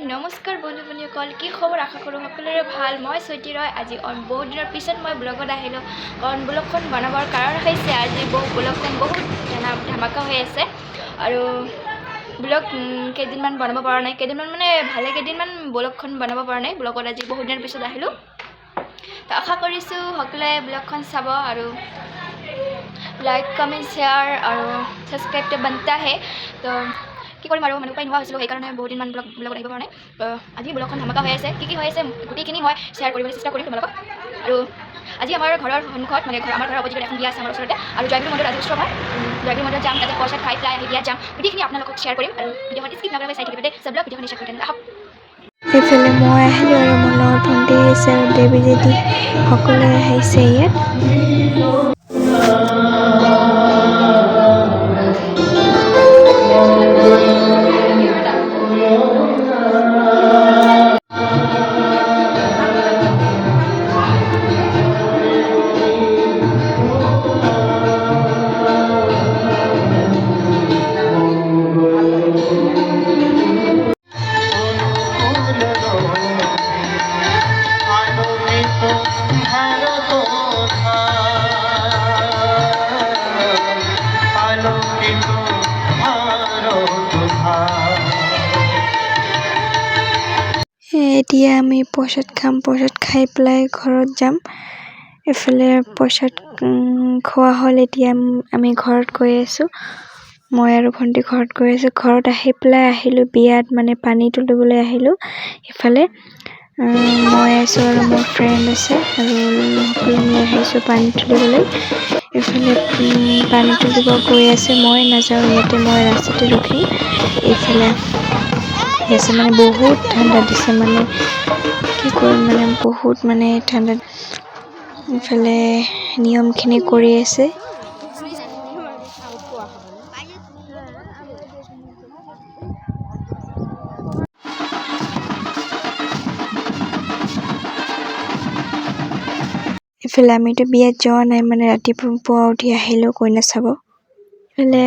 নমস্কাৰ বন্ধু-বান্ধৱীসকল, কি খবৰ? আশা কৰোঁ সকলোৰে ভাল। মই চৈতি ৰয়। আজি বহুত দিনৰ পিছত মই ব্লগত আহিলোঁ, কাৰণ ব্লগখন বনাবৰ কাৰণ হৈছে আজি ব্লগখন বহুত ধামাকা হৈ আছে আৰু ব্লগ কেইদিনমান বনাব পৰা নাই, কেইদিনমান ব্লগখন বনাব পৰা নাই। ব্লগত আজি বহুত দিনৰ পিছত আহিলোঁ, তো আশা কৰিছোঁ সকলোৱে ব্লগখন চাব আৰু লাইক কমেণ্ট শ্বেয়াৰ আৰু ছাবস্ক্ৰাইবটো বনতা হে। তো কি কৰিম আৰু উপায় নোহোৱা হৈছিলোঁ, সেইকাৰণে বহুত দিনমান ব্লগত আহিব পৰা নাই। আজি ব্লগখন ধামাকা হৈ আছে, কি হৈ আছে গোটেইখিনি মই শ্বেয়াৰ কৰিবলৈ চেষ্টা কৰিম তোমালোকক। আৰু আজি আমাৰ ঘৰৰ সন্মুখত আমাৰ ঘৰৰ অপজিটত এখন বিয়া আছে আমাৰ ওচৰতে, আৰু জয়গুৰু মন্দিৰ ৰাজহুষ্ঠ হয়। জয়গুৰু মন্দিৰত যাম, তাতে প্ৰসাদ খাই পেলাই আহি বিয়াত যাম। গোটেইখিনি আপোনালোকক শ্বেয়াৰ কৰিম আৰু ভিডিঅ'খন স্কিপ নকৰাকৈ চাই থাকিব। চব ভিডিঅ'খন শ্বেয়াৰ কৰি আহক। এইফালে মই আহিলোঁ আৰু মোৰ লগত ভণ্টি আহিছে আৰু দেৱী জেঠি সকলোৱে আহিছে ইয়াত। এতিয়া আমি প্ৰসাদ খাম, প্ৰসাদ খাই পেলাই ঘৰত যাম। এইফালে প্ৰসাদ খোৱা হ'ল, এতিয়া আমি ঘৰত গৈ আছোঁ। মই আৰু ভণ্টি ঘৰত গৈ আছোঁ। ঘৰত আহি পেলাই আহিলোঁ বিয়াত, পানী তুলিবলৈ আহিলোঁ। ইফালে মই আছোঁ আৰু মোৰ ফ্ৰেণ্ড আছে আৰু সকলো মিলি আহিছোঁ পানী তুলিবলৈ। এইফালে পানী তুলিব গৈ আছে, মই নাযাওঁ, ইয়াতে মই ৰাস্তাতে ৰখিম। এইফালে আছে বহুত ঠাণ্ডা দিছে, কি কৰিম বহুত ঠাণ্ডা। ইফালে নিয়মখিনি কৰি আছে। ইফালে আমিতো বিয়াত যোৱা নাই, ৰাতিপুৱা উঠি আহিলোঁ কইনা চাব। ইফালে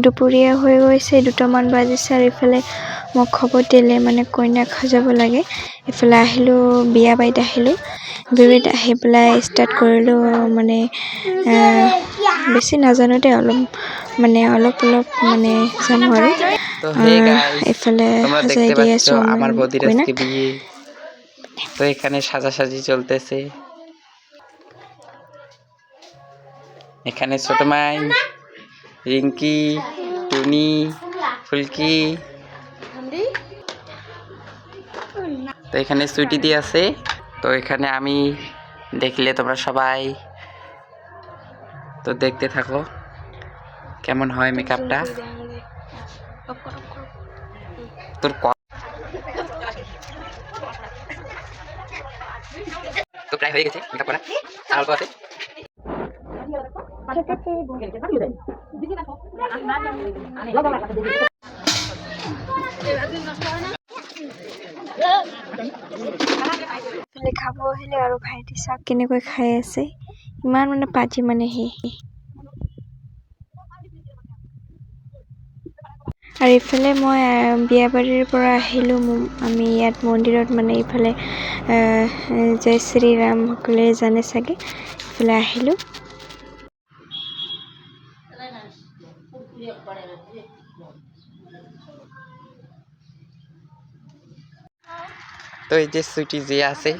দুপৰীয়া হৈ গৈছে, 2টামান বাজিছে আৰু ইফালে মোক খবৰ দিলে কইনাক সজাব লাগে। ইফালে আহিলোঁ বিয়া বাৰীত আহিলোঁ, বিয়াত আহি পেলাই ষ্টাৰ্ট কৰিলোঁ। বেছি নাজানো দে, অলপ জানো আৰু। এইফালে তোমরা সজাই দেখতে দি পাচ্ছ আছোঁ আমার বৌদির কইনাক। আজকে বিয়ে। তো এখানে সাজাসাজি চলতেছে। এখানে ছোট মাই, রিঙ্কি, টুনি, ফুলকি, তো এখানে সুইটি দি আছে। তো এখানে আমি দেখলে তোমরা সবাই তো দেখতে থাকো কেমন হয় মেকআপটা। তোর তো প্রায় হয়ে গেছে মেকআপ করা, আর অল্প আছে। খাব আহিলে আৰু ভাইটি চাওক কেনেকৈ খাই আছে, ইমান পাজি সি। আৰু ইফালে মই বিয়াবাৰীৰ পৰা আহিলোঁ। আমি ইয়াত মন্দিৰত ইফালে জয় শ্ৰীৰাম সকলোৱে জানে চাগে, ইফালে আহিলোঁ। তো এই যে সুইটি যে আছে,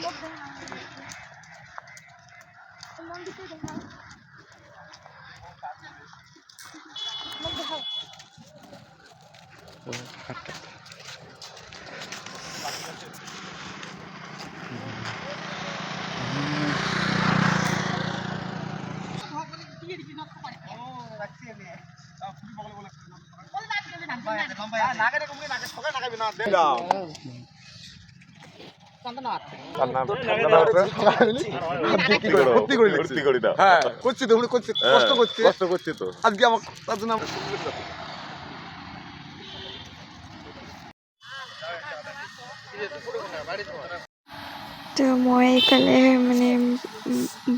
তো মই এইফালে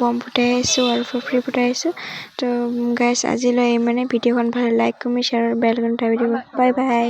বম ফুটাই আছোঁ আৰু ফুৰফুৰি ফুটাই আছোঁ। তো গাইজ আজিলৈ ভিডিঅ'খন ভাল লাইক কমেণ্ট শ্বেয়াৰ আৰু বেল আইকন দাবি দিব। Bye bye.